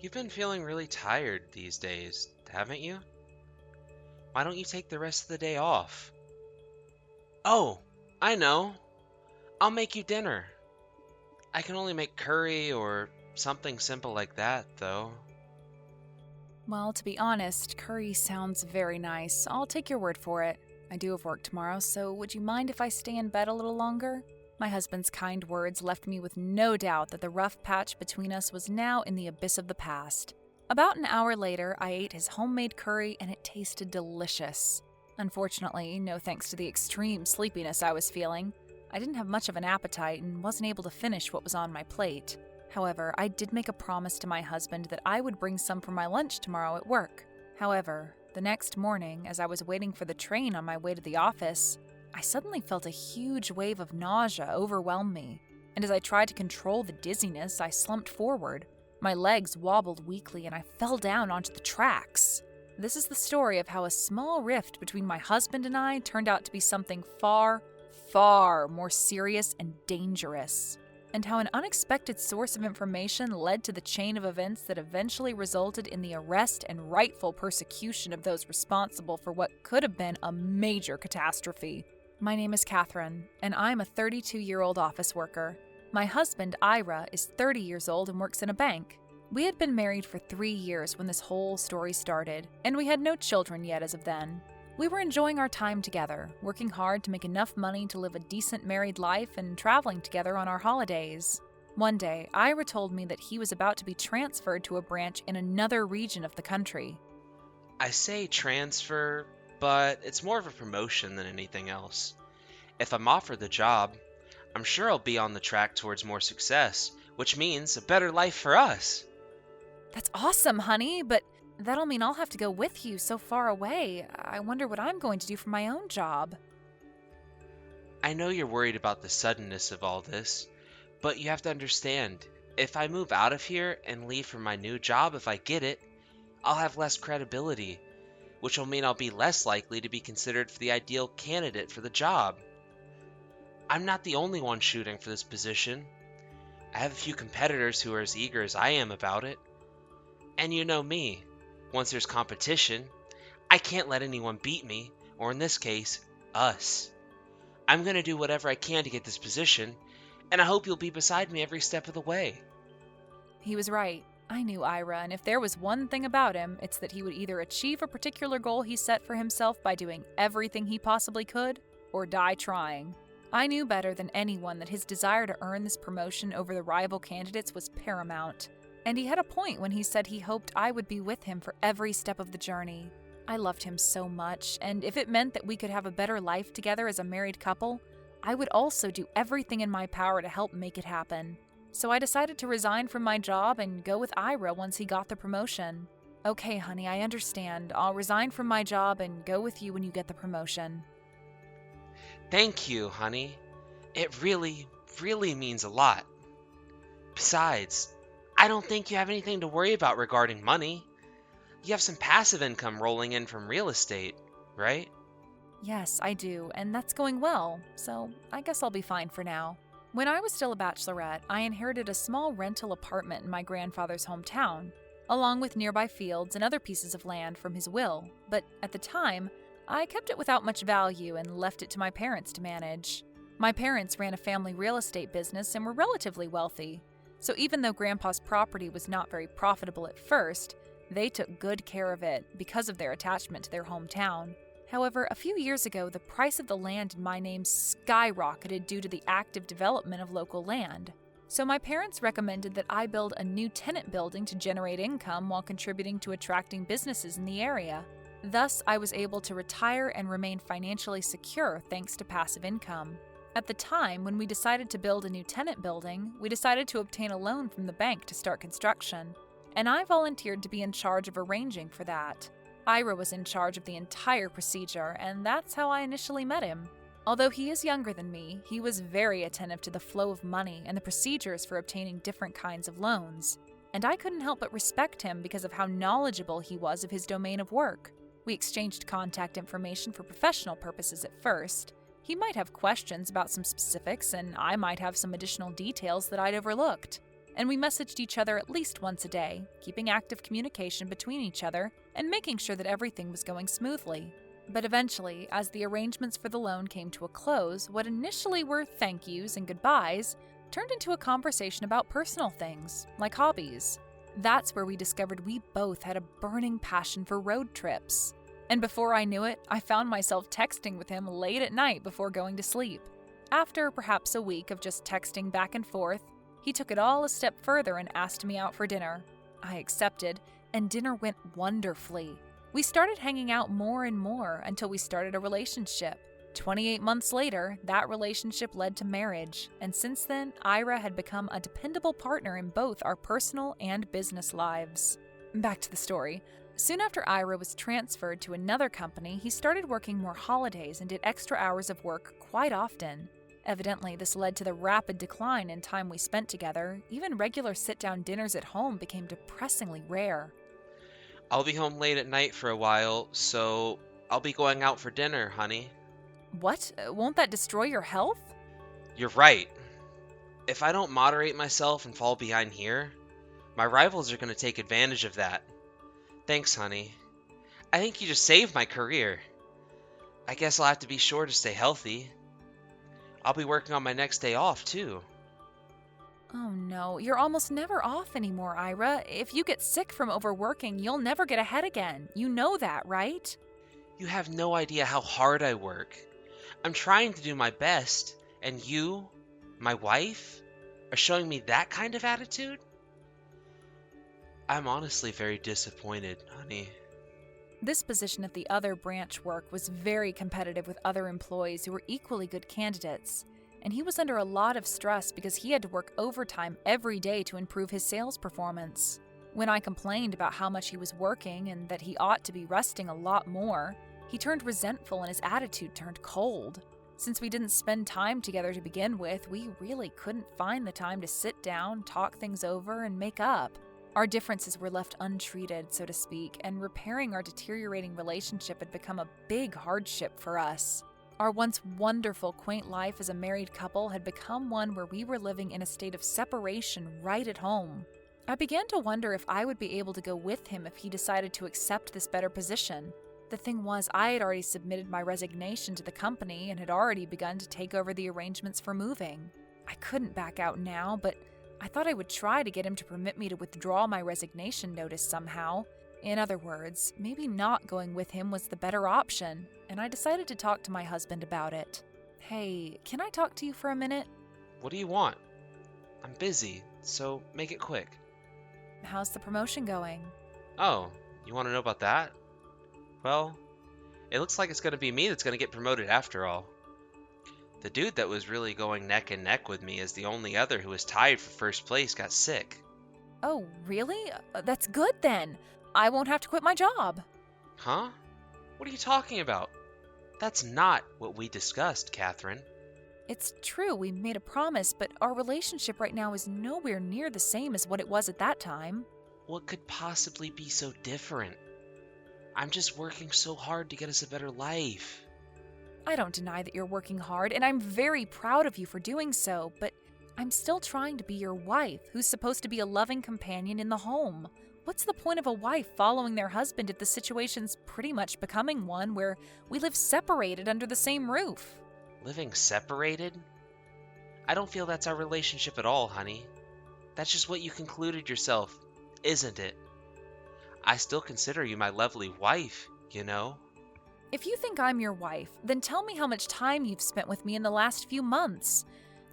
You've been feeling really tired these days, haven't you? Why don't you take the rest of the day off? Oh, I know. I'll make you dinner. I can only make curry or something simple like that, though. Well, to be honest, curry sounds very nice. I'll take your word for it. I do have work tomorrow, so would you mind if I stay in bed a little longer? My husband's kind words left me with no doubt that the rough patch between us was now in the abyss of the past. About an hour later, I ate his homemade curry and it tasted delicious. Unfortunately, no thanks to the extreme sleepiness I was feeling, I didn't have much of an appetite and wasn't able to finish what was on my plate. However, I did make a promise to my husband that I would bring some for my lunch tomorrow at work. However, the next morning, as I was waiting for the train on my way to the office, I suddenly felt a huge wave of nausea overwhelm me, and as I tried to control the dizziness, I slumped forward. My legs wobbled weakly and I fell down onto the tracks. This is the story of how a small rift between my husband and I turned out to be something far, far more serious and dangerous, and how an unexpected source of information led to the chain of events that eventually resulted in the arrest and rightful persecution of those responsible for what could have been a major catastrophe. My name is Catherine, and I'm a 32-year-old office worker. My husband, Ira, is 30 years old and works in a bank. We had been married for 3 years when this whole story started, and we had no children yet as of then. We were enjoying our time together, working hard to make enough money to live a decent married life and traveling together on our holidays. One day, Ira told me that he was about to be transferred to a branch in another region of the country. I say transfer, but it's more of a promotion than anything else. If I'm offered the job, I'm sure I'll be on the track towards more success, which means a better life for us. That's awesome, honey, but that'll mean I'll have to go with you so far away. I wonder what I'm going to do for my own job. I know you're worried about the suddenness of all this, but you have to understand, if I move out of here and leave for my new job if I get it, I'll have less credibility, which will mean I'll be less likely to be considered for the ideal candidate for the job. I'm not the only one shooting for this position. I have a few competitors who are as eager as I am about it. And you know me. Once there's competition, I can't let anyone beat me, or in this case, us. I'm going to do whatever I can to get this position, and I hope you'll be beside me every step of the way. He was right. I knew Ira, and if there was one thing about him, it's that he would either achieve a particular goal he set for himself by doing everything he possibly could, or die trying. I knew better than anyone that his desire to earn this promotion over the rival candidates was paramount. And he had a point when he said he hoped I would be with him for every step of the journey. I loved him so much, and if it meant that we could have a better life together as a married couple, I would also do everything in my power to help make it happen. So I decided to resign from my job and go with Ira once he got the promotion. Okay, honey, I understand. I'll resign from my job and go with you when you get the promotion. Thank you, honey. It really, really means a lot. Besides, I don't think you have anything to worry about regarding money. You have some passive income rolling in from real estate, right? Yes, I do, and that's going well, so I guess I'll be fine for now. When I was still a bachelorette, I inherited a small rental apartment in my grandfather's hometown, along with nearby fields and other pieces of land from his will, but at the time, I kept it without much value and left it to my parents to manage. My parents ran a family real estate business and were relatively wealthy, so even though Grandpa's property was not very profitable at first, they took good care of it because of their attachment to their hometown. However, a few years ago, the price of the land in my name skyrocketed due to the active development of local land. So my parents recommended that I build a new tenant building to generate income while contributing to attracting businesses in the area. Thus, I was able to retire and remain financially secure thanks to passive income. At the time, when we decided to build a new tenant building, we decided to obtain a loan from the bank to start construction, and I volunteered to be in charge of arranging for that. Ira was in charge of the entire procedure, and that's how I initially met him. Although he is younger than me, he was very attentive to the flow of money and the procedures for obtaining different kinds of loans, and I couldn't help but respect him because of how knowledgeable he was of his domain of work. We exchanged contact information for professional purposes at first. He might have questions about some specifics, and I might have some additional details that I'd overlooked. and we messaged each other at least once a day, keeping active communication between each other and making sure that everything was going smoothly. But eventually, as the arrangements for the loan came to a close, what initially were thank yous and goodbyes turned into a conversation about personal things, like hobbies. That's where we discovered we both had a burning passion for road trips. And before I knew it, I found myself texting with him late at night before going to sleep. After perhaps a week of just texting back and forth, he took it all a step further and asked me out for dinner. I accepted, and dinner went wonderfully. We started hanging out more and more until we started a relationship. 28 months later, that relationship led to marriage, and since then, Ira had become a dependable partner in both our personal and business lives. Back to the story. Soon after Ira was transferred to another company, he started working more holidays and did extra hours of work quite often. Evidently, this led to the rapid decline in time we spent together. Even regular sit-down dinners at home became depressingly rare. I'll be home late at night for a while, so I'll be going out for dinner, honey. What? Won't that destroy your health? You're right. If I don't moderate myself and fall behind here, my rivals are going to take advantage of that. Thanks, honey. I think you just saved my career. I guess I'll have to be sure to stay healthy. I'll be working on my next day off, too. Oh no, you're almost never off anymore, Ira. If you get sick from overworking, you'll never get ahead again. You know that, right? You have no idea how hard I work. I'm trying to do my best, and you, my wife, are showing me that kind of attitude? I'm honestly very disappointed, honey. This position at the other branch work was very competitive with other employees who were equally good candidates, and he was under a lot of stress because he had to work overtime every day to improve his sales performance. When I complained about how much he was working and that he ought to be resting a lot more, he turned resentful and his attitude turned cold. Since we didn't spend time together to begin with, we really couldn't find the time to sit down, talk things over, and make up. Our differences were left untreated, so to speak, and repairing our deteriorating relationship had become a big hardship for us. Our once wonderful, quaint life as a married couple had become one where we were living in a state of separation right at home. I began to wonder if I would be able to go with him if he decided to accept this better position. The thing was, I had already submitted my resignation to the company and had already begun to take over the arrangements for moving. I couldn't back out now, but I thought I would try to get him to permit me to withdraw my resignation notice somehow. In other words, maybe not going with him was the better option, and I decided to talk to my husband about it. Hey, can I talk to you for a minute? What do you want? I'm busy, so make it quick. How's the promotion going? Oh, you want to know about that? Well, it looks like it's going to be me that's going to get promoted after all. The dude that was really going neck and neck with me as the only other who was tied for first place got sick. Oh, really? That's good then. I won't have to quit my job. Huh? What are you talking about? That's not what we discussed, Catherine. It's true, we made a promise, but our relationship right now is nowhere near the same as what it was at that time. What could possibly be so different? I'm just working so hard to get us a better life. I don't deny that you're working hard, and I'm very proud of you for doing so, but I'm still trying to be your wife, who's supposed to be a loving companion in the home. What's the point of a wife following their husband if the situation's pretty much becoming one where we live separated under the same roof? Living separated? I don't feel that's our relationship at all, honey. That's just what you concluded yourself, isn't it? I still consider you my lovely wife, you know? If you think I'm your wife, then tell me how much time you've spent with me in the last few months.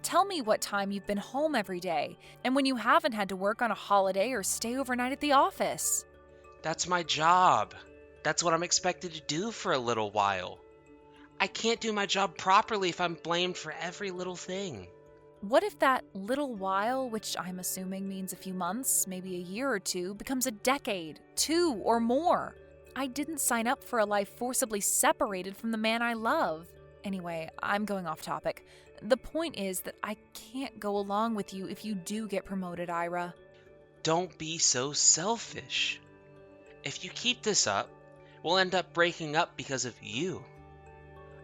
Tell me what time you've been home every day, and when you haven't had to work on a holiday or stay overnight at the office. That's my job. That's what I'm expected to do for a little while. I can't do my job properly if I'm blamed for every little thing. What if that little while, which I'm assuming means a few months, maybe a year or two, becomes a decade, 2 or more? I didn't sign up for a life forcibly separated from the man I love. Anyway, I'm going off topic. The point is that I can't go along with you if you do get promoted, Ira. Don't be so selfish. If you keep this up, we'll end up breaking up because of you.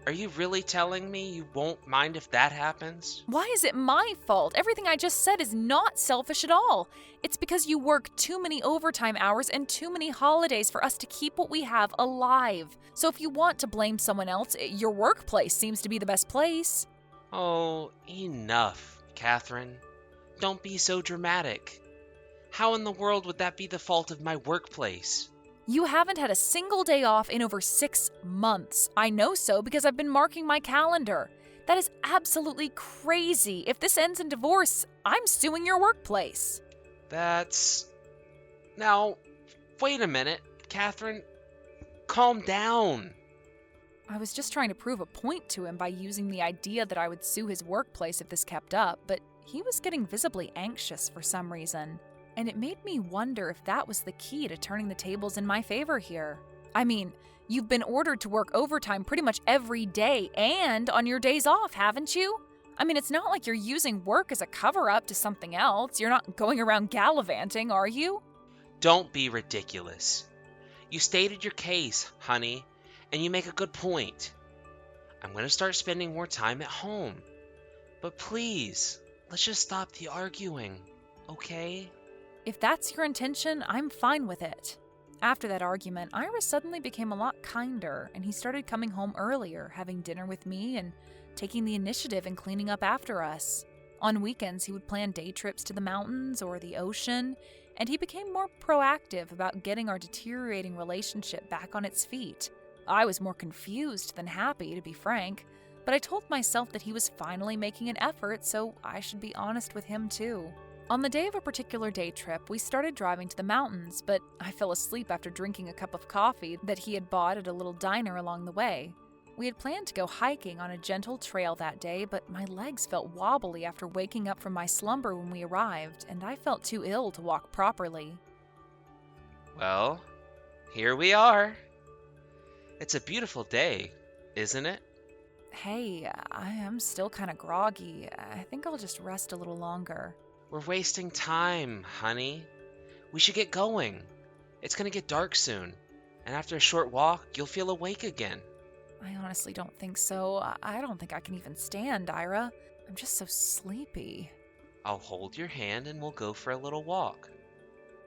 Are you really telling me you won't mind if that happens? Why is it my fault? Everything I just said is not selfish at all. It's because you work too many overtime hours and too many holidays for us to keep what we have alive. So if you want to blame someone else, your workplace seems to be the best place. Oh, enough, Catherine. Don't be so dramatic. How in the world would that be the fault of my workplace? You haven't had a single day off in over 6 months. I know so because I've been marking my calendar. That is absolutely crazy. If this ends in divorce, I'm suing your workplace. That's... Now, wait a minute, Catherine. Calm down. I was just trying to prove a point to him by using the idea that I would sue his workplace if this kept up, but he was getting visibly anxious for some reason. And it made me wonder if that was the key to turning the tables in my favor here. I mean, you've been ordered to work overtime pretty much every day and on your days off, haven't you? I mean, it's not like you're using work as a cover-up to something else. You're not going around gallivanting, are you? Don't be ridiculous. You stated your case, honey, and you make a good point. I'm going to start spending more time at home. But please, let's just stop the arguing, okay? If that's your intention, I'm fine with it. After that argument, Ira suddenly became a lot kinder, and he started coming home earlier, having dinner with me, and taking the initiative in cleaning up after us. On weekends, he would plan day trips to the mountains or the ocean, and he became more proactive about getting our deteriorating relationship back on its feet. I was more confused than happy, to be frank, but I told myself that he was finally making an effort, so I should be honest with him too. On the day of a particular day trip, we started driving to the mountains, but I fell asleep after drinking a cup of coffee that he had bought at a little diner along the way. We had planned to go hiking on a gentle trail that day, but my legs felt wobbly after waking up from my slumber when we arrived, and I felt too ill to walk properly. Well, here we are. It's a beautiful day, isn't it? Hey, I am still kind of groggy. I think I'll just rest a little longer. We're wasting time, honey. We should get going. It's gonna get dark soon, and after a short walk, you'll feel awake again. I honestly don't think so. I don't think I can even stand, Ira. I'm just so sleepy. I'll hold your hand and we'll go for a little walk.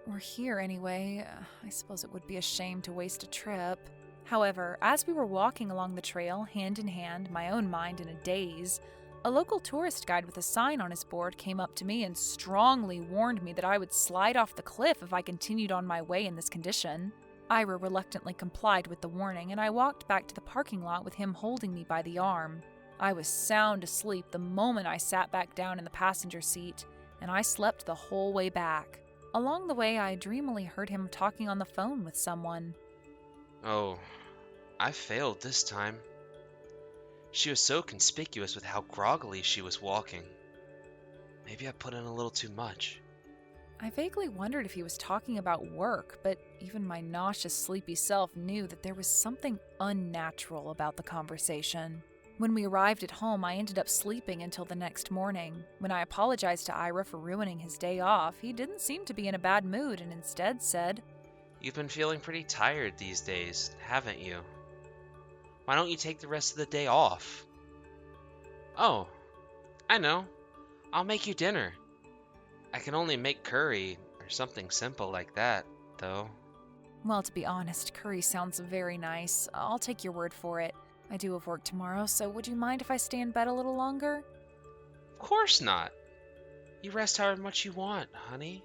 We're here anyway. I suppose it would be a shame to waste a trip. However, as we were walking along the trail, hand in hand, my own mind in a daze, a local tourist guide with a sign on his board came up to me and strongly warned me that I would slide off the cliff if I continued on my way in this condition. Ira reluctantly complied with the warning, and I walked back to the parking lot with him holding me by the arm. I was sound asleep the moment I sat back down in the passenger seat, and I slept the whole way back. Along the way, I dreamily heard him talking on the phone with someone. Oh, I failed this time. She was so conspicuous with how groggily she was walking. Maybe I put in a little too much. I vaguely wondered if he was talking about work, but even my nauseous, sleepy self knew that there was something unnatural about the conversation. When we arrived at home, I ended up sleeping until the next morning. When I apologized to Ira for ruining his day off, he didn't seem to be in a bad mood and instead said, You've been feeling pretty tired these days, haven't you? Why don't you take the rest of the day off? Oh, I know. I'll make you dinner. I can only make curry or something simple like that, though. Well, to be honest, curry sounds very nice. I'll take your word for it. I do have work tomorrow, so would you mind if I stay in bed a little longer? Of course not. You rest however much you want, honey.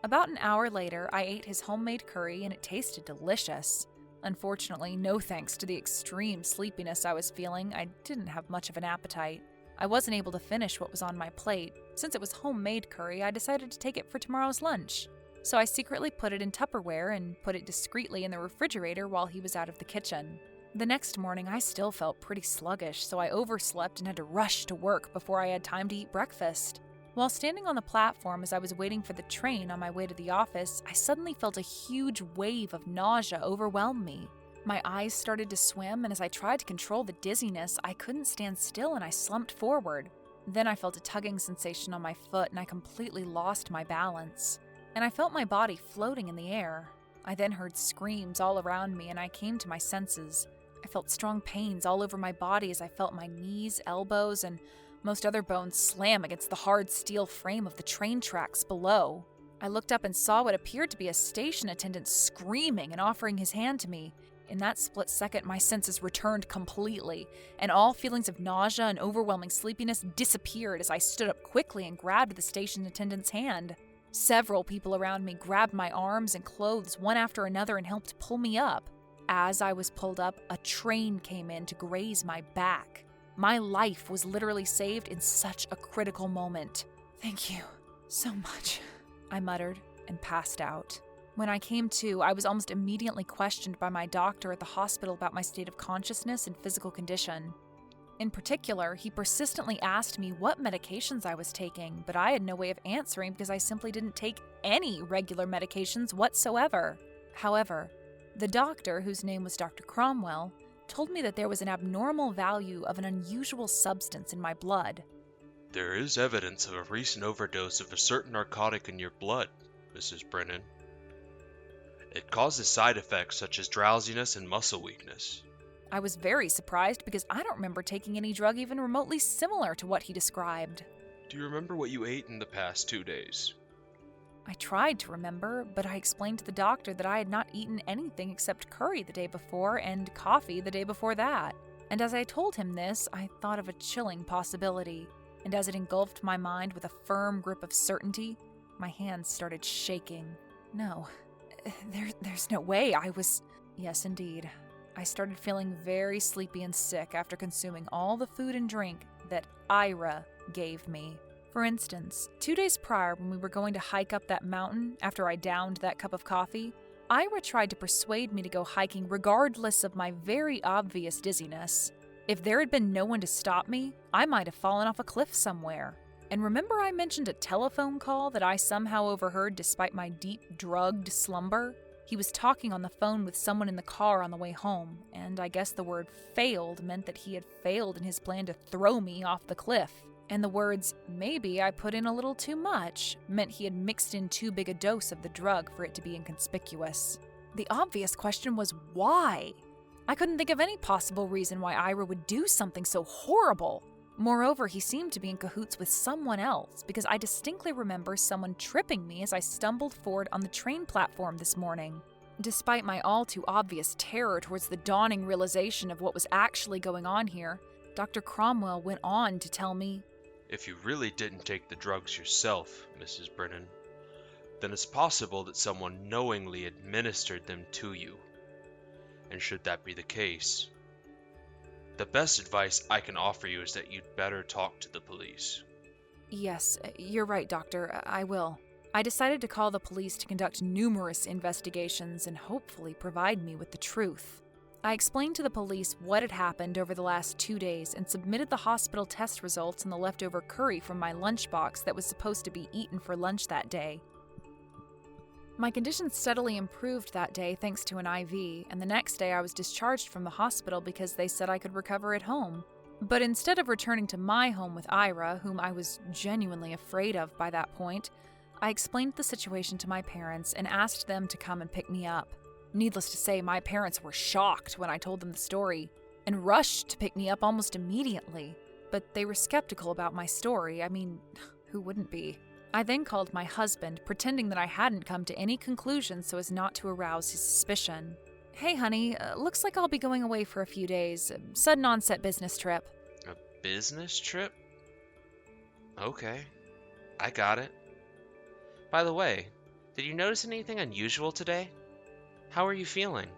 About an hour later, I ate his homemade curry and it tasted delicious. Unfortunately, no thanks to the extreme sleepiness I was feeling, I didn't have much of an appetite. I wasn't able to finish what was on my plate. Since it was homemade curry, I decided to take it for tomorrow's lunch. So I secretly put it in Tupperware and put it discreetly in the refrigerator while he was out of the kitchen. The next morning, I still felt pretty sluggish, so I overslept and had to rush to work before I had time to eat breakfast. While standing on the platform as I was waiting for the train on my way to the office, I suddenly felt a huge wave of nausea overwhelm me. My eyes started to swim, and as I tried to control the dizziness, I couldn't stand still and I slumped forward. Then I felt a tugging sensation on my foot and I completely lost my balance. And I felt my body floating in the air. I then heard screams all around me and I came to my senses. I felt strong pains all over my body as I felt my knees, elbows, and most other bones slam against the hard steel frame of the train tracks below. I looked up and saw what appeared to be a station attendant screaming and offering his hand to me. In that split second, my senses returned completely, and all feelings of nausea and overwhelming sleepiness disappeared as I stood up quickly and grabbed the station attendant's hand. Several people around me grabbed my arms and clothes one after another and helped pull me up. As I was pulled up, a train came in to graze my back. My life was literally saved in such a critical moment. "Thank you so much," I muttered and passed out. When I came to, I was almost immediately questioned by my doctor at the hospital about my state of consciousness and physical condition. In particular, he persistently asked me what medications I was taking, but I had no way of answering because I simply didn't take any regular medications whatsoever. However, the doctor, whose name was Dr. Cromwell, told me that there was an abnormal value of an unusual substance in my blood. There is evidence of a recent overdose of a certain narcotic in your blood, Mrs. Brennan. It causes side effects such as drowsiness and muscle weakness. I was very surprised because I don't remember taking any drug even remotely similar to what he described. Do you remember what you ate in the past 2 days? I tried to remember, but I explained to the doctor that I had not eaten anything except curry the day before and coffee the day before that. And as I told him this, I thought of a chilling possibility. And as it engulfed my mind with a firm grip of certainty, my hands started shaking. No, there's no way I was... Yes, indeed. I started feeling very sleepy and sick after consuming all the food and drink that Ira gave me. For instance, 2 days prior when we were going to hike up that mountain after I downed that cup of coffee, Ira tried to persuade me to go hiking regardless of my very obvious dizziness. If there had been no one to stop me, I might have fallen off a cliff somewhere. And remember I mentioned a telephone call that I somehow overheard despite my deep, drugged slumber? He was talking on the phone with someone in the car on the way home, and I guess the word failed meant that he had failed in his plan to throw me off the cliff. And the words, "maybe I put in a little too much," meant he had mixed in too big a dose of the drug for it to be inconspicuous. The obvious question was why? I couldn't think of any possible reason why Ira would do something so horrible. Moreover, he seemed to be in cahoots with someone else, because I distinctly remember someone tripping me as I stumbled forward on the train platform this morning. Despite my all too obvious terror towards the dawning realization of what was actually going on here, Dr. Cromwell went on to tell me, If you really didn't take the drugs yourself, Mrs. Brennan, then it's possible that someone knowingly administered them to you. And should that be the case, the best advice I can offer you is that you'd better talk to the police. "Yes, you're right, Doctor. I will." I decided to call the police to conduct numerous investigations and hopefully provide me with the truth. I explained to the police what had happened over the last 2 days and submitted the hospital test results and the leftover curry from my lunchbox that was supposed to be eaten for lunch that day. My condition steadily improved that day thanks to an IV, and the next day I was discharged from the hospital because they said I could recover at home. But instead of returning to my home with Ira, whom I was genuinely afraid of by that point, I explained the situation to my parents and asked them to come and pick me up. Needless to say, my parents were shocked when I told them the story, and rushed to pick me up almost immediately. But they were skeptical about my story. I mean, who wouldn't be? I then called my husband, pretending that I hadn't come to any conclusion so as not to arouse his suspicion. "Hey, honey, looks like I'll be going away for a few days. Sudden onset business trip." A business trip? Okay, I got it. By the way, did you notice anything unusual today? How are you feeling?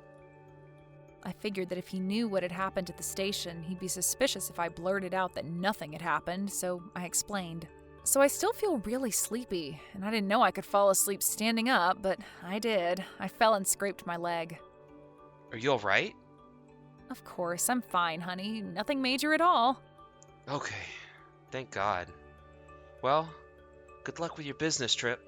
I figured that if he knew what had happened at the station, he'd be suspicious if I blurted out that nothing had happened, so I explained. "So I still feel really sleepy, and I didn't know I could fall asleep standing up, but I did. I fell and scraped my leg." Are you alright? "Of course, I'm fine, honey. Nothing major at all." Okay, thank God. Well, good luck with your business trip.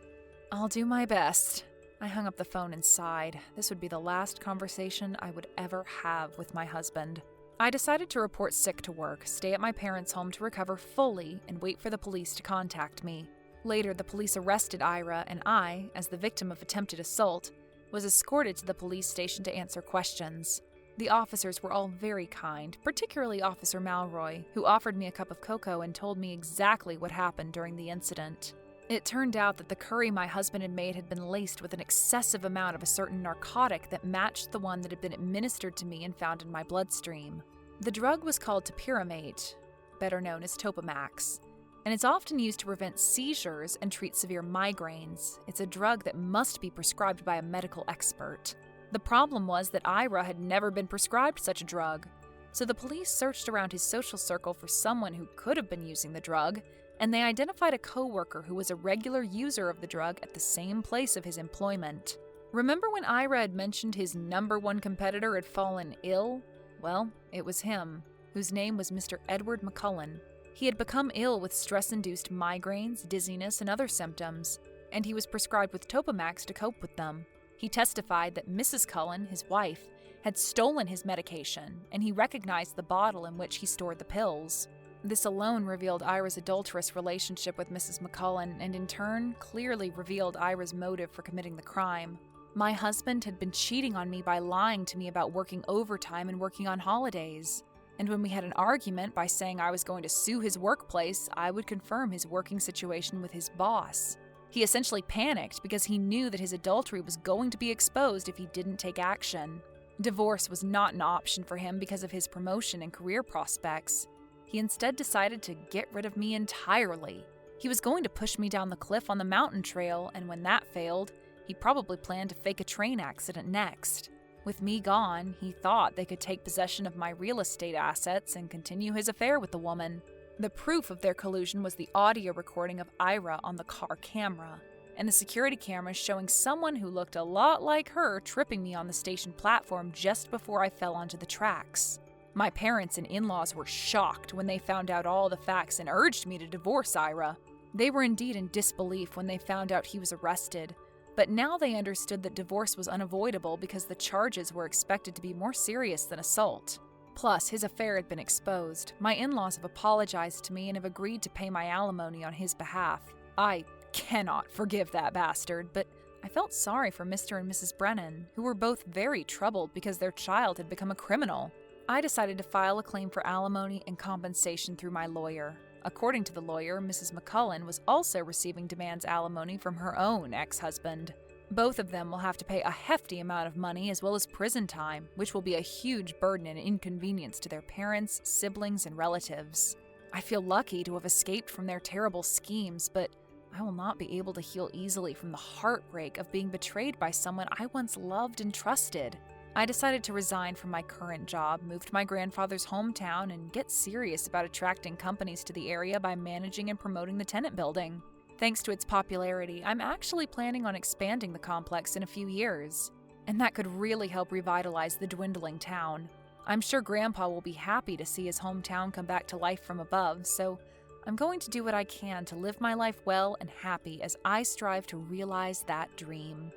"I'll do my best." I hung up the phone and sighed. This would be the last conversation I would ever have with my husband. I decided to report sick to work, stay at my parents' home to recover fully, and wait for the police to contact me. Later, the police arrested Ira, and I, as the victim of attempted assault, was escorted to the police station to answer questions. The officers were all very kind, particularly Officer Malroy, who offered me a cup of cocoa and told me exactly what happened during the incident. It turned out that the curry my husband had made had been laced with an excessive amount of a certain narcotic that matched the one that had been administered to me and found in my bloodstream. The drug was called topiramate, better known as Topamax, and it's often used to prevent seizures and treat severe migraines. It's a drug that must be prescribed by a medical expert. The problem was that Ira had never been prescribed such a drug, so the police searched around his social circle for someone who could have been using the drug, and they identified a coworker who was a regular user of the drug at the same place of his employment. Remember when Ira had mentioned his #1 competitor had fallen ill? Well, it was him, whose name was Mr. Edward McCullen. He had become ill with stress-induced migraines, dizziness, and other symptoms, and he was prescribed with Topamax to cope with them. He testified that Mrs. Cullen, his wife, had stolen his medication, and he recognized the bottle in which he stored the pills. This alone revealed Ira's adulterous relationship with Mrs. McCullen, and in turn, clearly revealed Ira's motive for committing the crime. My husband had been cheating on me by lying to me about working overtime and working on holidays. And when we had an argument by saying I was going to sue his workplace, I would confirm his working situation with his boss. He essentially panicked because he knew that his adultery was going to be exposed if he didn't take action. Divorce was not an option for him because of his promotion and career prospects. He instead decided to get rid of me entirely. He was going to push me down the cliff on the mountain trail, and when that failed, he probably planned to fake a train accident next. With me gone, he thought they could take possession of my real estate assets and continue his affair with the woman. The proof of their collusion was the audio recording of Ira on the car camera, and the security cameras showing someone who looked a lot like her tripping me on the station platform just before I fell onto the tracks. My parents and in-laws were shocked when they found out all the facts and urged me to divorce Ira. They were indeed in disbelief when they found out he was arrested, but now they understood that divorce was unavoidable because the charges were expected to be more serious than assault. Plus, his affair had been exposed. My in-laws have apologized to me and have agreed to pay my alimony on his behalf. I cannot forgive that bastard, but I felt sorry for Mr. and Mrs. Brennan, who were both very troubled because their child had become a criminal. I decided to file a claim for alimony and compensation through my lawyer. According to the lawyer, Mrs. McCullen was also receiving demands alimony from her own ex-husband. Both of them will have to pay a hefty amount of money as well as prison time, which will be a huge burden and inconvenience to their parents, siblings, and relatives. I feel lucky to have escaped from their terrible schemes, but I will not be able to heal easily from the heartbreak of being betrayed by someone I once loved and trusted. I decided to resign from my current job, move to my grandfather's hometown, and get serious about attracting companies to the area by managing and promoting the tenant building. Thanks to its popularity, I'm actually planning on expanding the complex in a few years, and that could really help revitalize the dwindling town. I'm sure Grandpa will be happy to see his hometown come back to life from above, so I'm going to do what I can to live my life well and happy as I strive to realize that dream.